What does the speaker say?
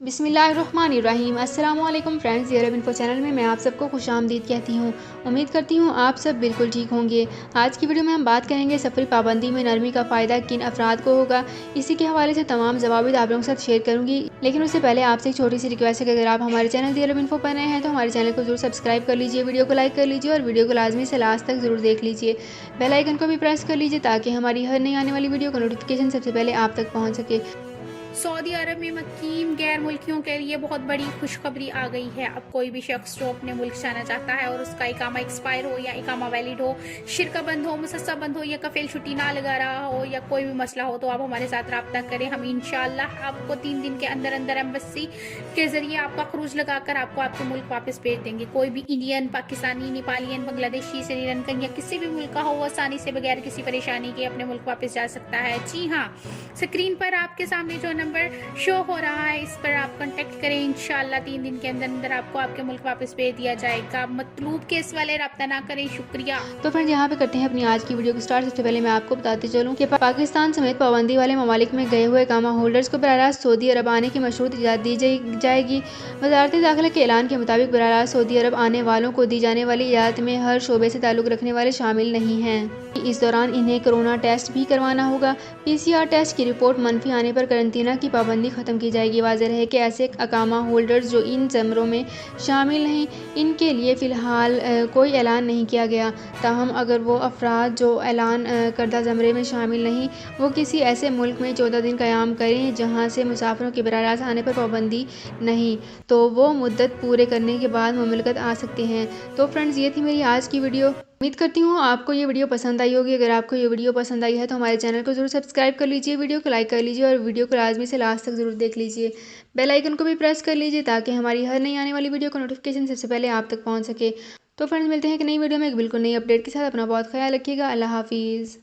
बिस्मिल्लाहिर्रहमानिर्रहीम। अस्सलामुअलैकुम फ्रेंड्स, ये अरब इन्फो चैनल में मैं आप सबको खुशामदीद कहती हूँ। उम्मीद करती हूँ आप सब बिल्कुल ठीक होंगे। आज की वीडियो में हम बात करेंगे सफरी पाबंदी में नरमी का फ़ायदा किन अफराद को होगा। इसी के हवाले से तमाम ज़वाबित आप लोगों के साथ शेयर करूँगी, लेकिन उससे पहले आपसे एक छोटी सी रिक्वेस्ट है कि अगर आप हमारे चैनल दी अरब इन्फो पर नए हैं तो हमारे चैनल को जरूर सब्सक्राइब कर लीजिए, वीडियो को लाइक कर लीजिए और वीडियो को लाजमी से लास्ट तक ज़रूर देख लीजिए। बेल आइकन को भी प्रेस कर लीजिए ताकि हमारी हर नई आने वाली वीडियो का नोटिफिकेशन सबसे पहले आप तक पहुँच सके। सऊदी अरब में मुकीम गैर मुल्कियों के लिए बहुत बड़ी खुशखबरी आ गई है। अब कोई भी शख्स जो अपने मुल्क जाना चाहता है और उसका इकामा एक्सपायर हो या इकामा वैलिड हो, शिरका बंद हो, मुसस्सा बंद हो या कफील छुट्टी ना लगा रहा हो या कोई भी मसला हो, तो आप हमारे साथ रब्ता करें। हम इंशाल्लाह आपको 3 दिन के अंदर अंदर एम्बेसी के जरिए आपका खरूज लगाकर आपको आपके मुल्क वापस भेज देंगे। कोई भी इंडियन, पाकिस्तानी, नेपालियन, बांग्लादेशी, श्रीलंकन या किसी भी मुल्क का हो, वो आसानी से बगैर किसी परेशानी के अपने मुल्क वापस जा सकता है। जी हाँ, स्क्रीन पर आपके सामने जो नंबर शो हो रहा है, इस पर आप कांटेक्ट करें। इंशाल्लाह 3 दिन के अंदर अंदर आपको आपके मुल्क वापस भेज दिया जाएगा। मतलूब केस वाले रब्ता ना करें। शुक्रिया। तो फ्रेंड्स, यहाँ पे करते हैं अपनी आज की वीडियो को स्टार्ट। सबसे पहले मैं आपको बताते चलूँ कि पाकिस्तान समेत पाबंदी वाले ममालिक में गए हुए कामा होल्डर्स को बराह रास्त सऊदी अरब आने की मशरूत इजाज़त दी जाएगी। वजारत दाखिला के ऐलान के मुताबिक बराह रास्त सऊदी अरब आने वालों को दी जाने वाली इजाज़त में हर शोबे से ताल्लुक़ रखने वाले शामिल नहीं हैं। इस दौरान इन्हें कोरोना टेस्ट भी करवाना होगा। PCR टेस्ट की रिपोर्ट मनफी आने पर करंतना की पाबंदी ख़त्म की जाएगी। वाज़ेह है कि ऐसे अकामा होल्डर्स जो इन ज़मरों में शामिल नहीं, इनके लिए फ़िलहाल कोई ऐलान नहीं किया गया। ताहम अगर वो अफराद जो ऐलान करदा ज़मरे में शामिल नहीं, वो किसी ऐसे मुल्क में 14 दिन क़याम करें जहाँ से मुसाफिरों के बराह रास्त आने पर पाबंदी नहीं, तो वो मुद्दत पूरे करने के बाद मुमलकत आ सकते हैं। तो फ्रेंड्स, ये थी मेरी आज की वीडियो। उम्मीद करती हूँ आपको ये वीडियो पसंद आई होगी। अगर आपको ये वीडियो पसंद आई है तो हमारे चैनल को ज़रूर सब्सक्राइब कर लीजिए, वीडियो को लाइक कर लीजिए और वीडियो को लाजमी से लास्ट तक ज़रूर देख लीजिए। बेल आइकन को भी प्रेस कर लीजिए ताकि हमारी हर नई आने वाली वीडियो का नोटिफिकेशन सबसे पहले आप तक पहुँच सके। तो फ्रेंड्स, मिलते हैं एक नई वीडियो में एक बिल्कुल नई अपडेट के साथ। अपना बहुत ख्याल रखिएगा। अल्लाह हाफिज़।